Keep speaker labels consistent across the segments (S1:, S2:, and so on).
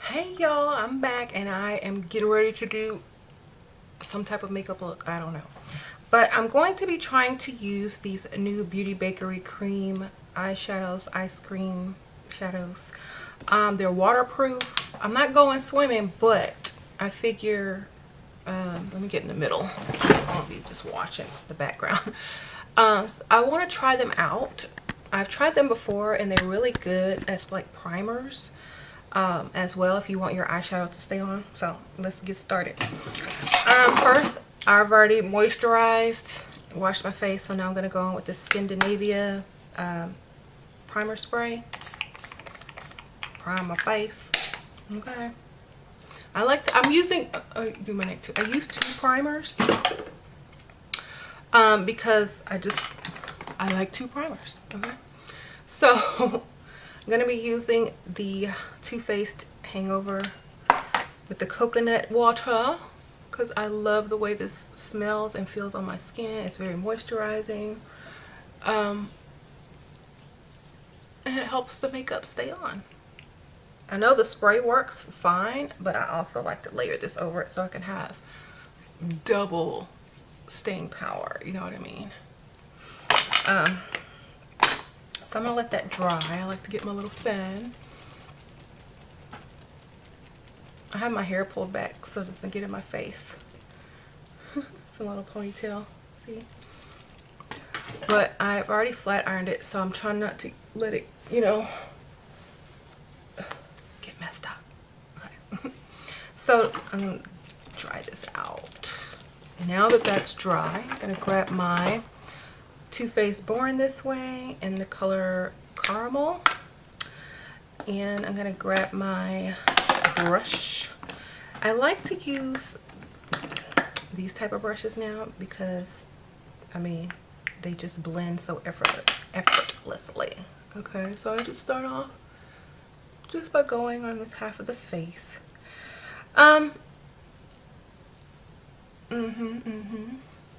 S1: Hey y'all, I'm back and I am getting ready to do some type of makeup look. I don't know. But I'm going to be trying to use these new Beauty Bakerie cream eyeshadows, ice cream shadows. They're waterproof. I'm not going swimming, but I figure, let me get in the middle. I'll be just watching the background. So I want to try them out. I've tried them before and they're really good as like primers. As well if you want your eyeshadow to stay on. So let's get started. First, I've already moisturized, washed my face, so now I'm going to go on with the Scandinavia primer spray. Prime my face. Okay. I'm using, do my neck too. I use 2 primers because I like 2 primers. Okay. So I'm going to be using the Too Faced Hangover with the coconut water because I love the way this smells and feels on my skin. It's very moisturizing. And it helps the makeup stay on. I know the spray works fine, but I also like to layer this over it so I can have double staying power. You know what I mean? So I'm going to let that dry. I like to get my little fan. I have my hair pulled back so it doesn't get in my face. It's a little ponytail, see? But I've already flat ironed it, so I'm trying not to let it, you know, get messed up. Okay. So I'm going to dry this out. Now that that's dry, I'm going to grab my Too Faced Born This Way in the color Caramel. And I'm going to grab my brush. I like to use these type of brushes now because, I mean, they just blend so effortlessly. Okay, so I just start off just by going on this half of the face.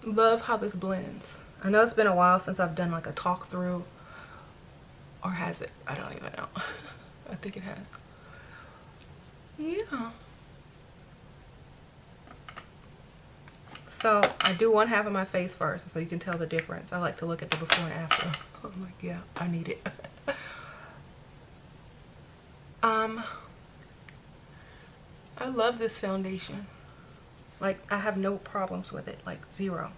S1: Love how this blends. I know it's been a while since I've done like a talk through, or has it? I don't even know. I think it has. Yeah. So I do one half of my face first so you can tell the difference. I like to look at the before and after. I'm like, yeah, I need it. I love this foundation. Like, I have no problems with it, like 0.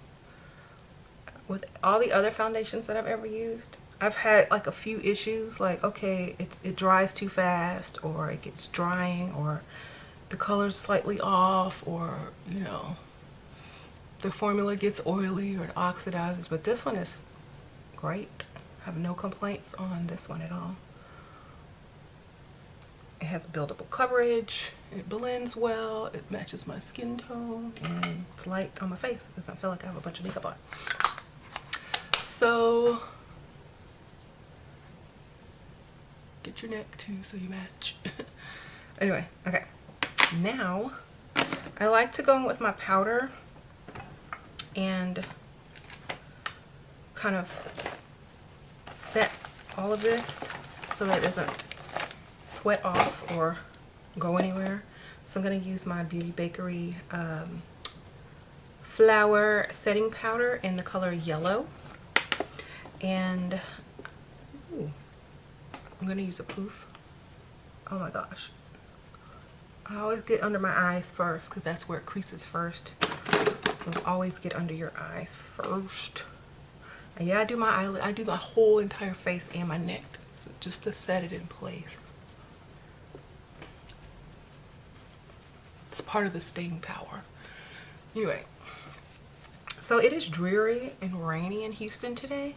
S1: With all the other foundations that I've ever used, I've had like a few issues, like, okay, it dries too fast, or it gets drying, or the color's slightly off, or, you know, the formula gets oily or it oxidizes. But this one is great. I have no complaints on this one at all. It has buildable coverage, it blends well, it matches my skin tone, and it's light on my face. It doesn't feel like I have a bunch of makeup on. So get your neck too so you match. Anyway, okay. Now I like to go in with my powder and kind of set all of this so that it doesn't sweat off or go anywhere. So I'm going to use my Beauty Bakerie Flower Setting Powder in the color Yellow. And ooh, I'm going to use a poof. Oh my gosh. I always get under my eyes first because that's where it creases first. So always get under your eyes first. And yeah, I do my eyelid. I do my whole entire face and my neck, so just to set it in place. It's part of the staying power. Anyway, so it is dreary and rainy in Houston today.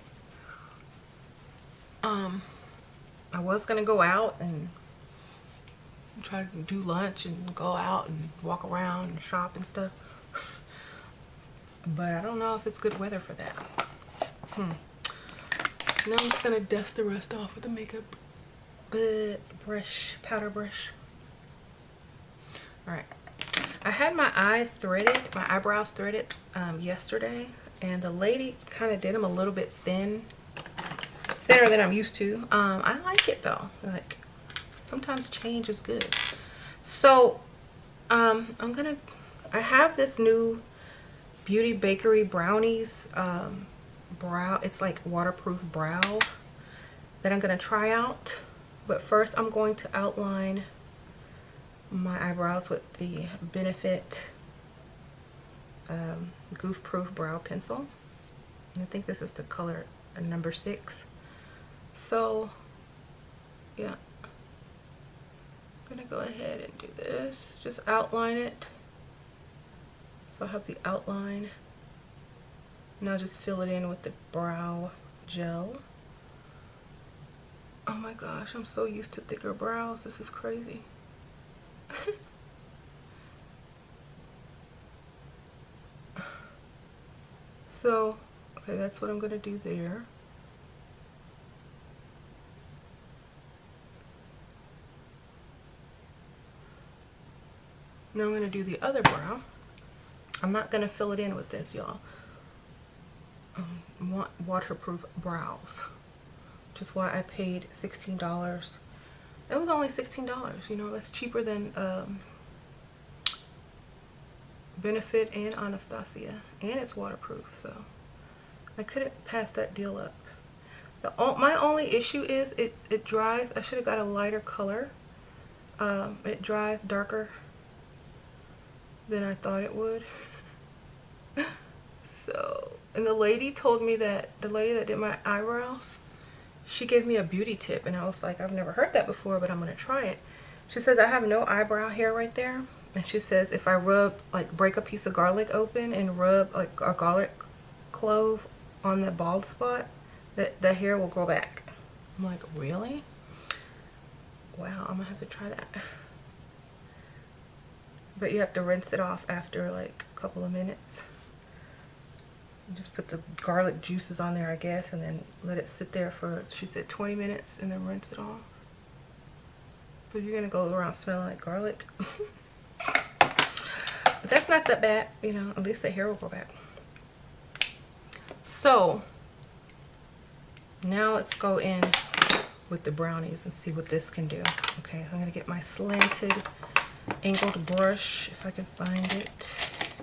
S1: I was gonna go out and try to do lunch and go out and walk around and shop and stuff, but I don't know if it's good weather for that. Now I'm just gonna dust the rest off with the makeup brush, powder brush. All right. I had my eyes threaded, my eyebrows threaded yesterday, and the lady kind of did them a little bit thinner than I'm used to. I like it though. Like, sometimes change is good. So I have this new Beauty Bakerie Brownies brow. It's like waterproof brow that I'm gonna try out. But first I'm going to outline my eyebrows with the Benefit Goof Proof Brow Pencil. And I think this is the color number 6. So yeah, I'm gonna go ahead and do this. Just outline it. So I have the outline. Now just fill it in with the brow gel. Oh my gosh, I'm so used to thicker brows. This is crazy. So, okay, that's what I'm gonna do there. Now I'm gonna do the other brow. I'm not gonna fill it in with this, y'all. Want waterproof brows, which is why I paid $16. It was only $16, you know, that's cheaper than Benefit and Anastasia, and it's waterproof, so I couldn't pass that deal up. My only issue is it dries. I should have got a lighter color. It dries darker than I thought it would. So, and the lady told me that, the lady that did my eyebrows, she gave me a beauty tip, and I was like, I've never heard that before, but I'm gonna try it. She says I have no eyebrow hair right there, and she says if I rub, like break a piece of garlic open and rub like a garlic clove on the bald spot, that the hair will grow back. I'm like, really? Wow, I'm gonna have to try that. But you have to rinse it off after like a couple of minutes. Just put the garlic juices on there, I guess, and then let it sit there for, she said 20 minutes, and then rinse it off. But you're gonna go around smelling like garlic. But that's not that bad, you know, at least the hair will go back. So now let's go in with the brownies and see what this can do. Okay, so I'm gonna get my slanted angled brush, if I can find it.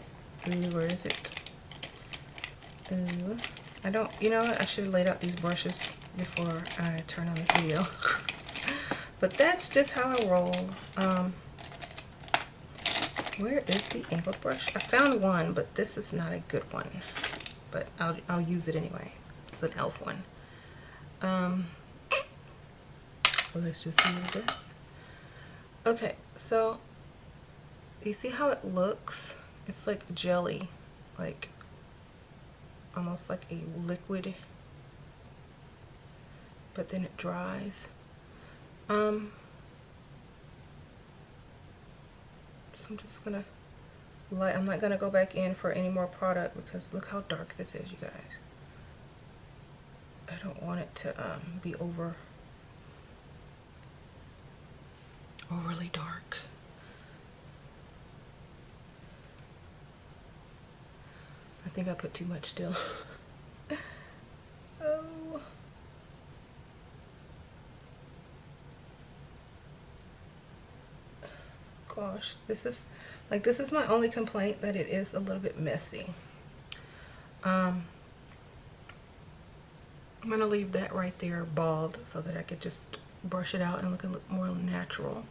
S1: Ooh, where is it? Ooh, I don't, you know what, I should have laid out these brushes before I turn on this video. But that's just how I roll. Where is the angled brush? I found one, but this is not a good one. But I'll use it anyway. It's an e.l.f. one. Let's just use this. Okay, so you see how it looks? It's like jelly, like almost like a liquid, but then it dries. So I'm just gonna light. I'm not gonna go back in for any more product because look how dark this is, you guys. I don't want it to be overly dark. I think I put too much still. Oh. Gosh, this is my only complaint, that it is a little bit messy. I'm gonna leave that right there bald so that I could just brush it out and look more natural.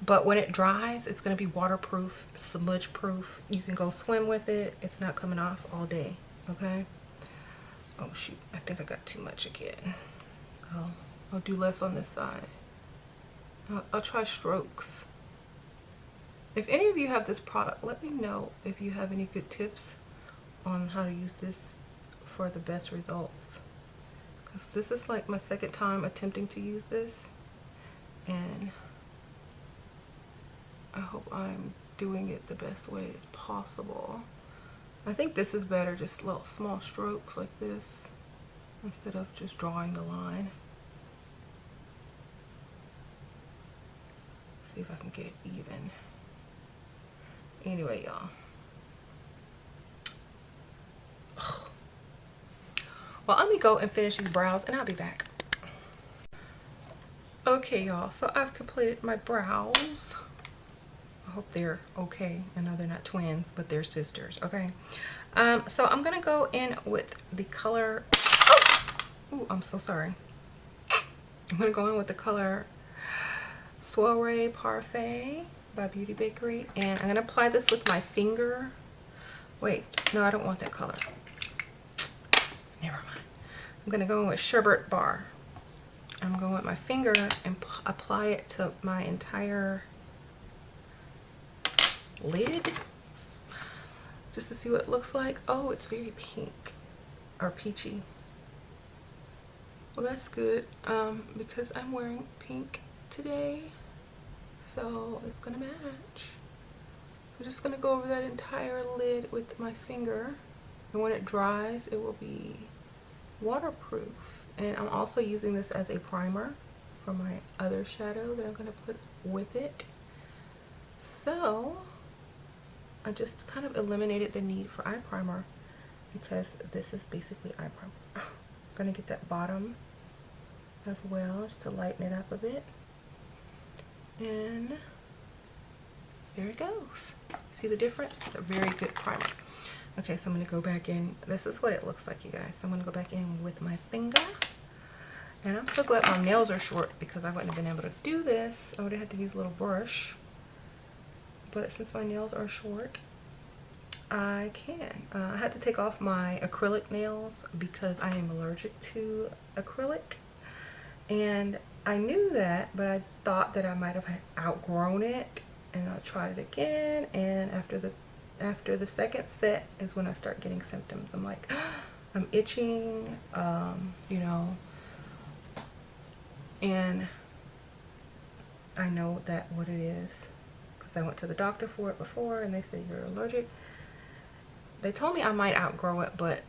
S1: But when it dries, it's gonna be waterproof, smudge proof. You can go swim with it. It's not coming off all day, okay? Oh shoot, I think I got too much again. I'll do less on this side. I'll try strokes. If any of you have this product, let me know if you have any good tips on how to use this for the best results. Because this is like my second time attempting to use this, and I hope I'm doing it the best way as possible. I think this is better, just little small strokes like this, instead of just drawing the line. See if I can get it even. Anyway, y'all. Well, let me go and finish these brows and I'll be back. Okay, y'all, so I've completed my brows. I hope they're okay. I know they're not twins, but they're sisters, okay? So I'm gonna go in with the color, oh, I'm so sorry. I'm gonna go in with the color Soiree Parfait by Beauty Bakerie, and I'm gonna apply this with my finger. Wait, no, I don't want that color. Never mind. I'm gonna go in with Sherbet Bar. I'm going with my finger and apply it to my entire lid just to see what it looks like. Oh, it's very pink or peachy. Well, that's good because I'm wearing pink today, so it's gonna match. I'm just gonna go over that entire lid with my finger, and when it dries it will be waterproof. And I'm also using this as a primer for my other shadow that I'm gonna put with it. So I just kind of eliminated the need for eye primer because this is basically eye primer. I'm gonna get that bottom as well just to lighten it up a bit, and there it goes. See the difference? It's a very good primer. Okay, so I'm gonna go back in. This is what it looks like, you guys. So I'm gonna go back in with my finger, and I'm so glad my nails are short because I wouldn't have been able to do this. I would have had to use a little brush, but since my nails are short, I can. I had to take off my acrylic nails because I am allergic to acrylic, and I knew that, but I thought that I might have outgrown it, and I tried it again, and after the second set is when I start getting symptoms. I'm like, I'm itching, you know, and I know that what it is because I went to the doctor for it before, and they said you're allergic. They told me I might outgrow it, but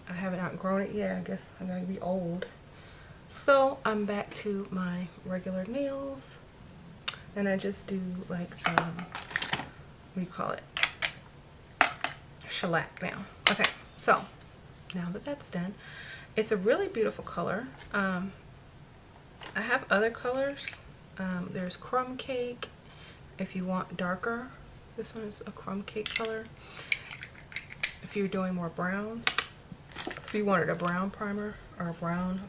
S1: I haven't outgrown it yet. I guess I'm gonna be old. So I'm back to my regular nails, and I just do like what do you call it, shellac now. Okay, so now that that's done, it's a really beautiful color. I have other colors. There's Crumb Cake if you want darker. This one is a crumb cake color if you're doing more browns, if you wanted a brown primer or a brown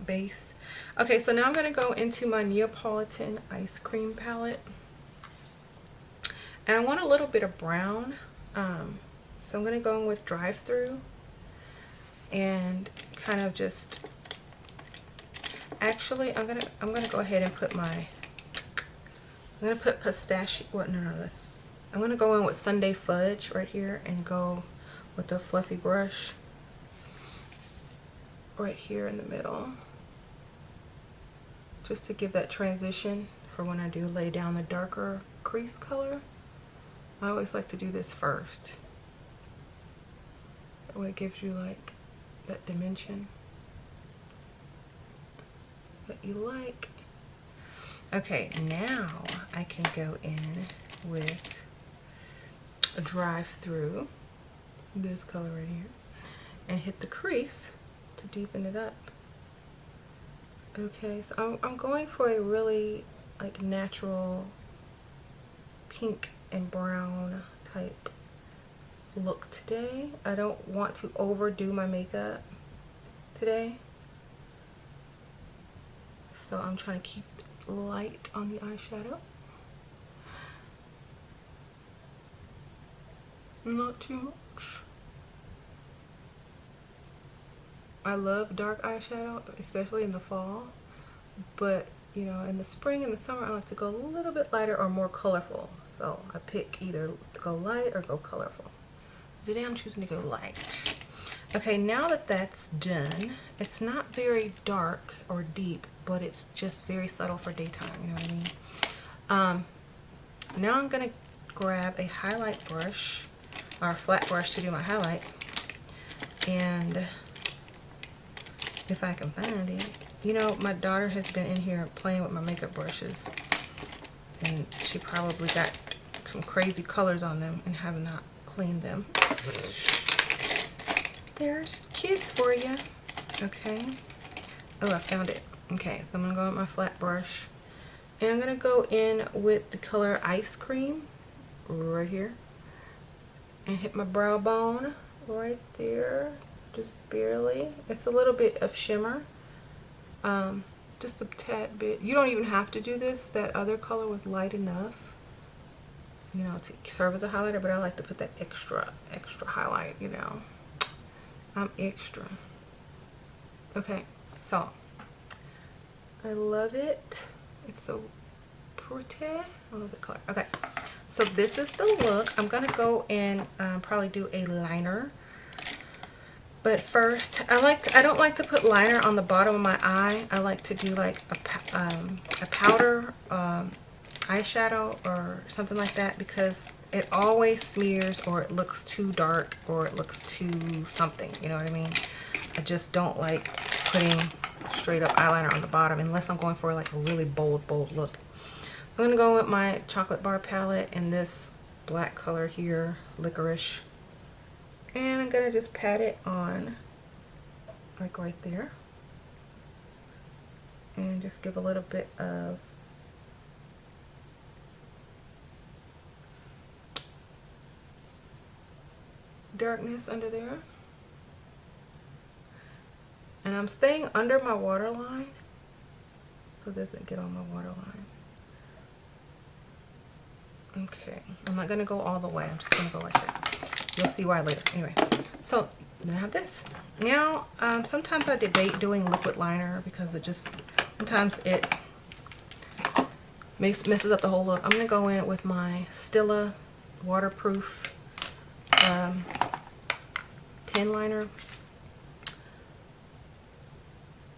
S1: base. Okay, so now I'm going to go into my Neapolitan ice cream palette, and I want a little bit of brown, so I'm going to go in with Drive Through and kind of just, actually I'm gonna go ahead and put I'm gonna put pistachio, I'm gonna go in with Sunday Fudge right here and go with the fluffy brush right here in the middle, just to give that transition for when I do lay down the darker crease color. I always like to do this first. That way it gives you like that dimension that you like. Okay, now I can go in with a Drive Through, this color right here, and hit the crease to deepen it up. Okay, so I'm going for a really like natural pink and brown type look today. I don't want to overdo my makeup today, so I'm trying to keep it light on the eyeshadow, not too much. I love dark eyeshadow, especially in the fall, but you know, in the spring and the summer I like to go a little bit lighter or more colorful, so I pick either go light or go colorful. Today I'm choosing to go light. Okay, now that that's done, it's not very dark or deep, but it's just very subtle for daytime, you know what I mean? Now I'm gonna grab a highlight brush, or a flat brush to do my highlight, and if I can find it. You know, my daughter has been in here playing with my makeup brushes, and she probably got some crazy colors on them and have not cleaned them. There's kids for you. Okay. Oh, I found it. Okay, so I'm gonna go with my flat brush, and I'm gonna go in with the color Ice Cream right here and hit my brow bone right there, just barely. It's a little bit of shimmer, just a tad bit. You don't even have to do this. That other color was light enough, you know, to serve as a highlighter, but I like to put that extra highlight, you know. I'm extra. Okay, so I love it. It's so pretty. I love the color. Okay, so this is the look. I'm gonna go and probably do a liner, but first I don't like to put liner on the bottom of my eye. I like to do like a powder eyeshadow or something like that, because it always smears, or it looks too dark, or it looks too something, you know what I mean? I just don't like putting straight up eyeliner on the bottom unless I'm going for like a really bold look. I'm gonna go with my chocolate bar palette and this black color here, licorice, and I'm gonna just pat it on like right there and just give a little bit of darkness under there. And I'm staying under my waterline so it doesn't get on my waterline. Okay, I'm not gonna go all the way. I'm just gonna go like that. You'll see why later. Anyway, so then I have this. Now, sometimes I debate doing liquid liner because it just, sometimes it messes up the whole look. I'm gonna go in with my Stila waterproof pen liner.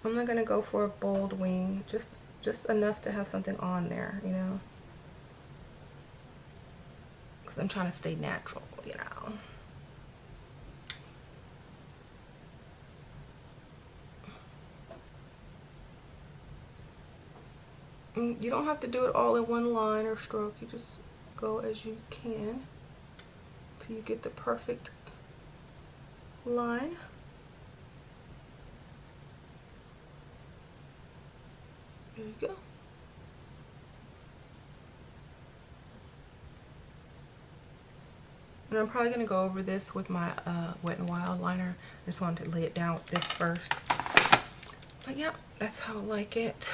S1: I'm not gonna go for a bold wing, just enough to have something on there, you know, because I'm trying to stay natural, you know. You don't have to do it all in one line or stroke. You just go as you can till you get the perfect line. There you go. And I'm probably going to go over this with my Wet n Wild liner. I just wanted to lay it down with this first. But yeah, that's how I like it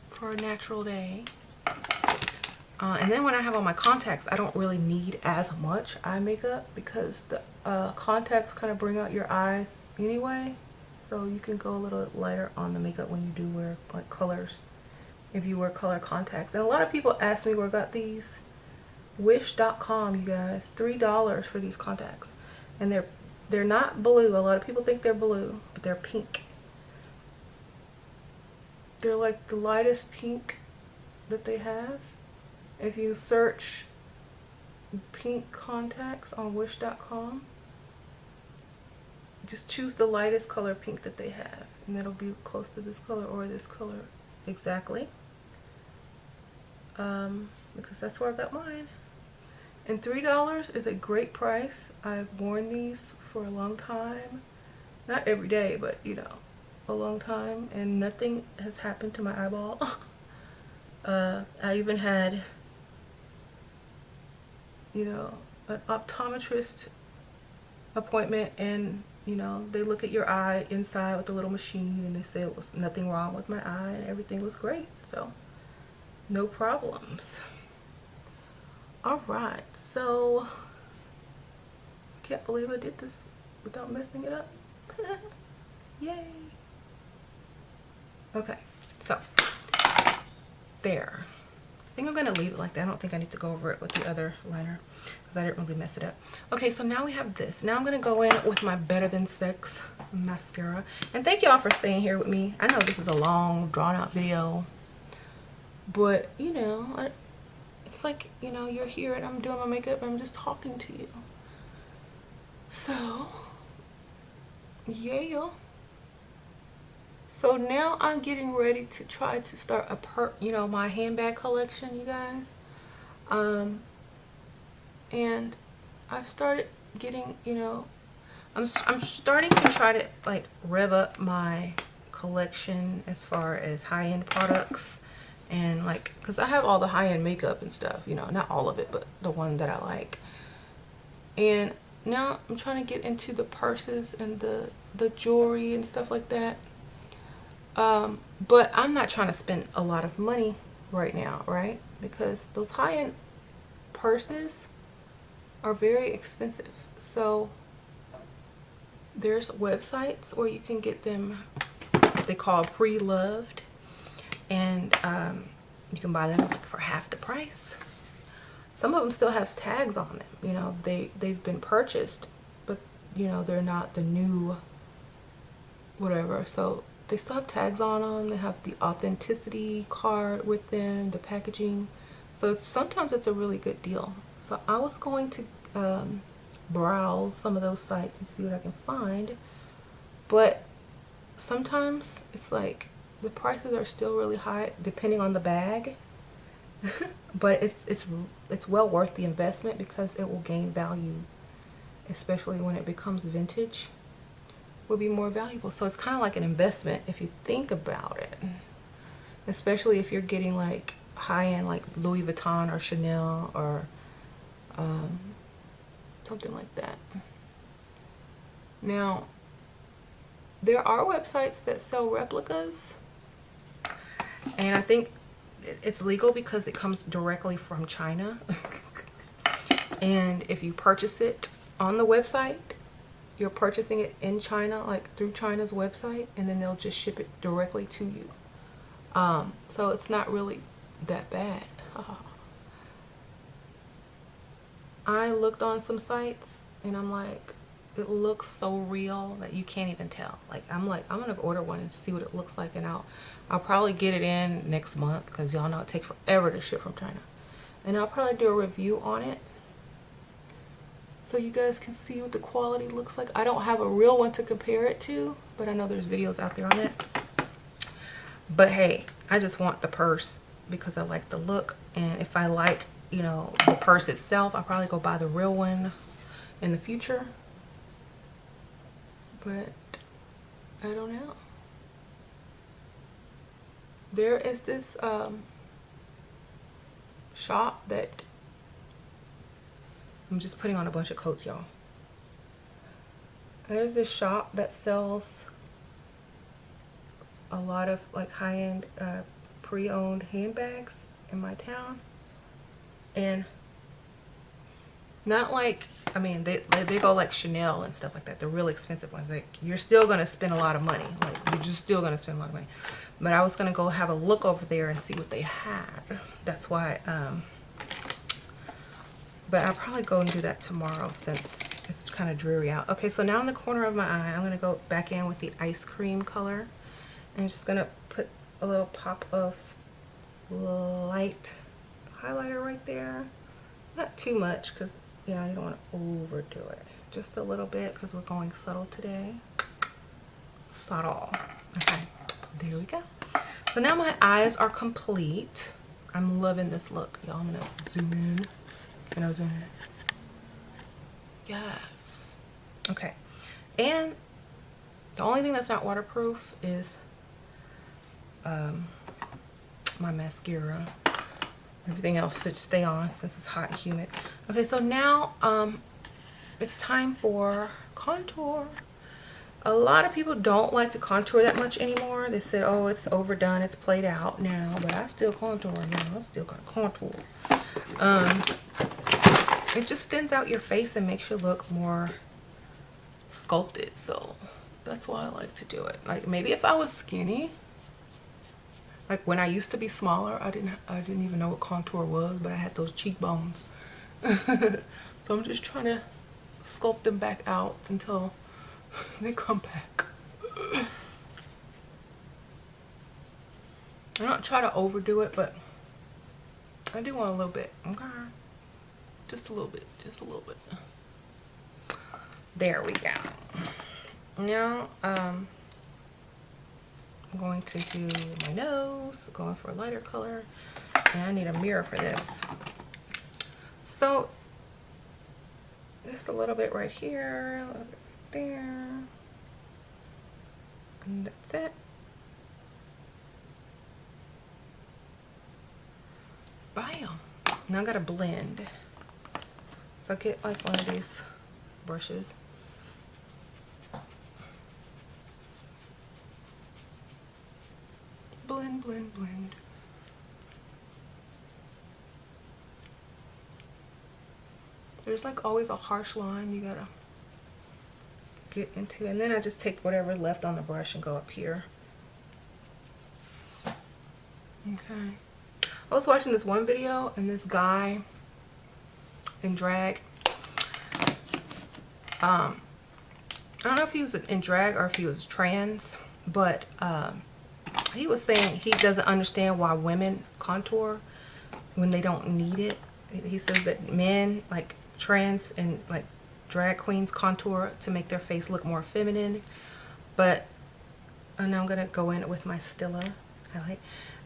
S1: for a natural day. And then when I have on my contacts, I don't really need as much eye makeup because the contacts kind of bring out your eyes anyway. So you can go a little lighter on the makeup when you do wear like colors, if you wear color contacts. And a lot of people ask me where I got these. Wish.com, you guys. $3 for these contacts. And they're not blue. A lot of people think they're blue, but they're pink. They're like the lightest pink that they have. If you search pink contacts on Wish.com, just choose the lightest color pink that they have, and that'll be close to this color or this color exactly. Because that's where I got mine. And $3 is a great price. I've worn these for a long time. Not every day, but you know, a long time, and nothing has happened to my eyeball. I even had, you know, an optometrist appointment, and you know, they look at your eye inside with a little machine, and they say it was nothing wrong with my eye and everything was great. So no problems. All right, so I can't believe I did this without messing it up. Yay. Okay, so there. I think I'm gonna leave it like that. I don't think I need to go over it with the other liner because I didn't really mess it up. Okay, so now we have this. Now I'm gonna go in with my Better Than Sex mascara. And thank y'all for staying here with me. I know this is a long, drawn out video, but you know, it's like, you know, you're here and I'm doing my makeup and I'm just talking to you. So, yeah. So now I'm getting ready to try to start my handbag collection, you guys. And I've started getting, you know, I'm starting to try to like rev up my collection as far as high-end products And like, because I have all the high-end makeup and stuff, you know, not all of it, but the one that I like. And now I'm trying to get into the purses and the jewelry and stuff like that. But I'm not trying to spend a lot of money right now, right? Because those high-end purses are very expensive. So there's websites where you can get them, they call pre-loved, and you can buy them like for half the price. Some of them still have tags on them, you know, they've been purchased, but you know, they're not the new whatever, so they still have tags on them. They have the authenticity card with them, the packaging, so sometimes it's a really good deal. So I was going to browse some of those sites and see what I can find, but sometimes it's like the prices are still really high depending on the bag. But it's well worth the investment because it will gain value, especially when it becomes vintage, will be more valuable. So it's kind of like an investment if you think about it, especially if you're getting like high-end like Louis Vuitton or Chanel or something like that. Now there are websites that sell replicas, and I think it's legal because it comes directly from China. And if you purchase it on the website, you're purchasing it in China, like through China's website, and then they'll just ship it directly to you. So it's not really that bad. I looked on some sites and I'm like, it looks so real that you can't even tell. Like, I'm gonna order one and see what it looks like, and I'll probably get it in next month because y'all know it takes forever to ship from China. And I'll probably do a review on it so you guys can see what the quality looks like. I don't have a real one to compare it to, but I know there's videos out there on it. But hey, I just want the purse because I like the look, and if I like, you know, the purse itself, I'll probably go buy the real one in the future. But I don't know. There is this shop that, I'm just putting on a bunch of coats, y'all. There's this shop that sells a lot of like high-end pre-owned handbags in my town, and not like, I mean, they go like Chanel and stuff like that, the really expensive ones. Like, you're still gonna spend a lot of money, like you're just still gonna spend a lot of money. But I was gonna go have a look over there and see what they had. That's why but I'll probably go and do that tomorrow since it's kind of dreary out. Okay, so now in the corner of my eye, I'm gonna go back in with the ice cream color. I'm just gonna put a little pop of light highlighter right there. Not too much because, you know, you don't want to overdo it. Just a little bit because we're going subtle today. Subtle. Okay, there we go. So now my eyes are complete. I'm loving this look. Y'all, I'm gonna zoom in. Can I zoom in? Yes. Okay. And the only thing that's not waterproof is my mascara. Everything else should stay on since it's hot and humid. Okay, so now it's time for contour. A lot of people don't like to contour that much anymore. They said, oh, it's overdone, it's played out now, but I still contour, you know, I still got contour. It just thins out your face and makes you look more sculpted, so that's why I like to do it. Like, maybe if I was skinny, like when I used to be smaller, I didn't even know what contour was, but I had those cheekbones. So I'm just trying to sculpt them back out until they come back. I don't try to overdo it, but I do want a little bit. Okay, just a little bit, just a little bit. There we go. Now I'm going to do my nose, going for a lighter color, and I need a mirror for this. So just a little bit right here, a little bit there, and that's it. Now I gotta blend. So I get like one of these brushes. Blend, blend, blend. There's like always a harsh line you gotta get into, and then I just take whatever left on the brush and go up here. Okay. I was watching this one video and this guy in drag, I don't know if he was in drag or if he was trans, but he was saying he doesn't understand why women contour when they don't need it. He says that men, like trans and like drag queens, contour to make their face look more feminine. But and now I'm gonna go in with my Stila highlight.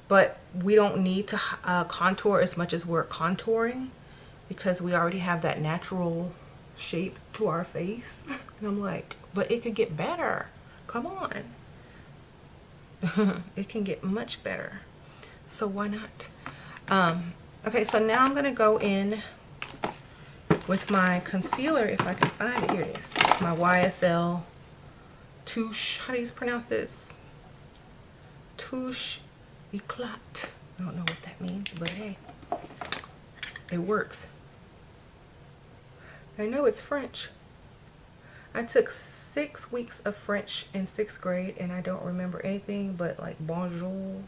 S1: But we don't need to contour as much as we're contouring because we already have that natural shape to our face. And I'm like, but it could get better. Come on. It can get much better. So why not? Okay, so now I'm gonna go in with my concealer, if I can find it. Here it is. My YSL Touche. How do you pronounce this? Touche Eclat. I don't know what that means, but hey, it works. I know it's French. I took 6 weeks of French in 6th grade, and I don't remember anything but like bonjour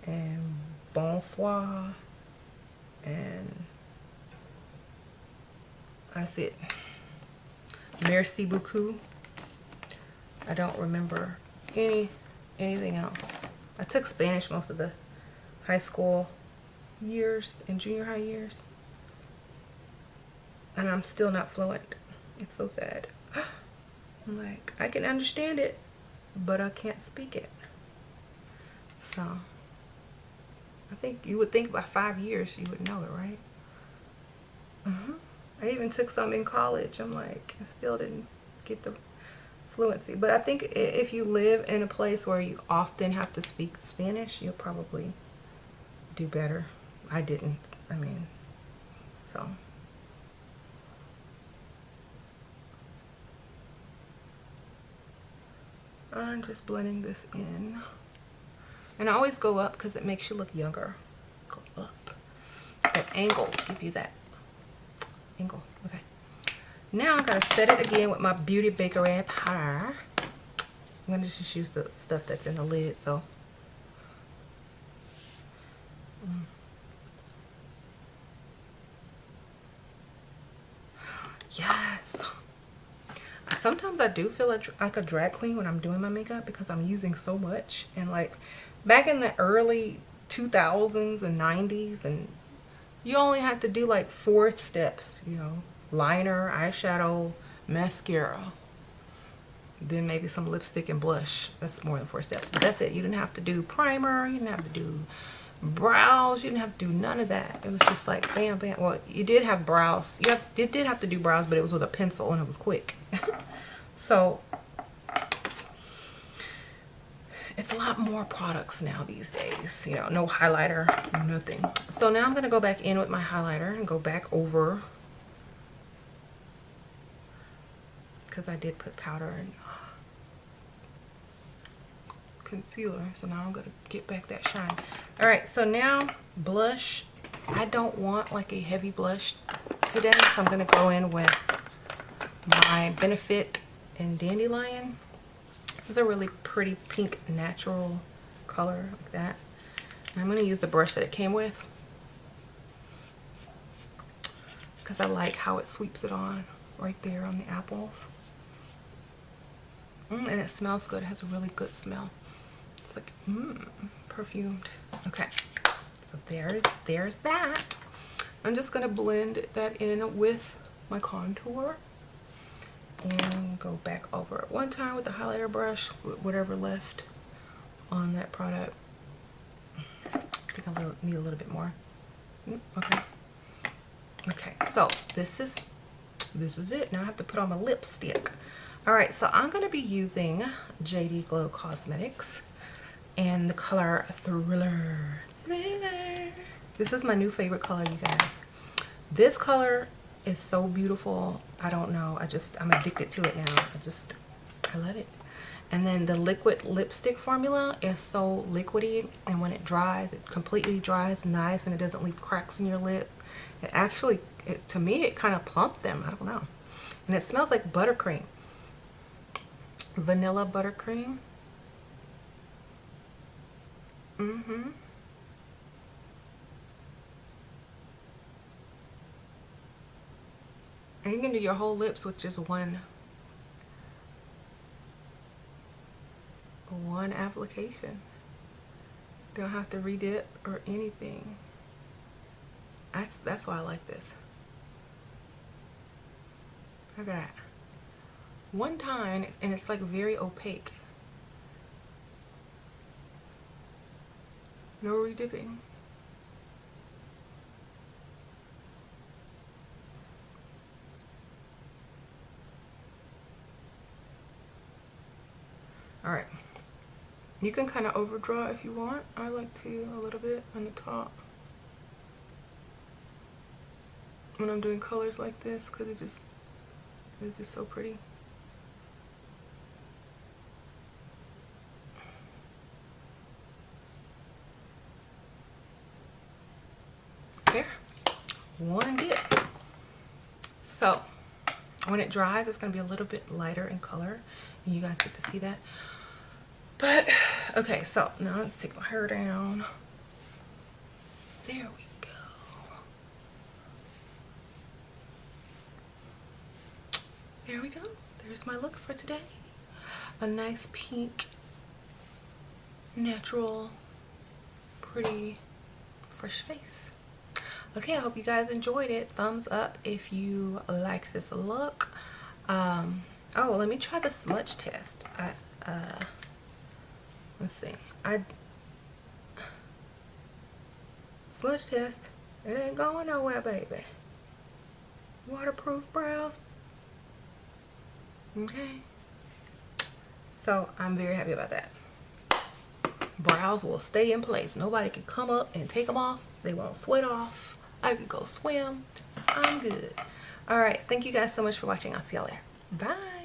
S1: and bonsoir, and that's it. Merci beaucoup. I don't remember anything else. I took Spanish most of the high school years and junior high years, and I'm still not fluent. It's so sad. I'm like, I can understand it, but I can't speak it. So I think you would think by 5 years you would know it, right? I even took some in college. I'm like, I still didn't get the fluency. But I think if you live in a place where you often have to speak Spanish, you'll probably do better. I didn't. I mean, so. I'm just blending this in. And I always go up because it makes you look younger. Go up. That angle, give you that angle. Okay. Now I'm going to set it again with my Beauty Bakerie powder. I'm going to just use the stuff that's in the lid. So. Yes. Sometimes I do feel like a drag queen when I'm doing my makeup because I'm using so much. And like back in the early 2000s and 90s, and you only had to do like 4 steps, you know, liner, eyeshadow, mascara, then maybe some lipstick and blush. That's more than 4 steps, but that's it. You didn't have to do primer, you didn't have to do brows, you didn't have to do none of that. It was just like bam bam. Well, you did have brows, you did have to do brows, but it was with a pencil and it was quick. So it's a lot more products now these days, you know, no highlighter, nothing. So now I'm going to go back in with my highlighter and go back over, because I did put powder and concealer. So now I'm going to get back that shine. All right, so now blush. I don't want like a heavy blush today, so I'm going to go in with my Benefit and Dandelion. This is a really pretty pink natural color like that. And I'm going to use the brush that it came with because I like how it sweeps it on right there on the apples. And it smells good. It has a really good smell. It's like perfumed. Okay, so there's that. I'm just going to blend that in with my contour and go back over it one time with the highlighter brush with whatever left on that product. I think I need a little bit more. Okay. Okay, so this is it. Now I have to put on my lipstick. All right, so I'm going to be using JD Glow Cosmetics and the color Thriller. This is my new favorite color, you guys. This color is so beautiful. I don't know. I'm addicted to it now. I love it. And then the liquid lipstick formula is so liquidy, and when it dries, it completely dries nice, and it doesn't leave cracks in your lip. It actually, to me, it kind of plumped them. I don't know. And it smells like buttercream. Vanilla buttercream. And you can do your whole lips with just one application. Don't have to redip or anything. That's why I like this. Look at that. One time, and it's like very opaque. No redipping. All right. You can kind of overdraw if you want. I like to a little bit on the top when I'm doing colors like this, because it's just so pretty. There, one dip. So when it dries, it's going to be a little bit lighter in color, and you guys get to see that. But okay, so now let's take my hair down. There we go. There we go. There's my look for today. A nice pink, natural, pretty, fresh face. Okay, I hope you guys enjoyed it. Thumbs up if you like this look. Oh, let me try the smudge test. Let's see. Smudge test. It ain't going nowhere, baby. Waterproof brows. Okay. So I'm very happy about that. Brows will stay in place. Nobody can come up and take them off. They won't sweat off. I could go swim. I'm good. All right. Thank you guys so much for watching. I'll see y'all later. Bye.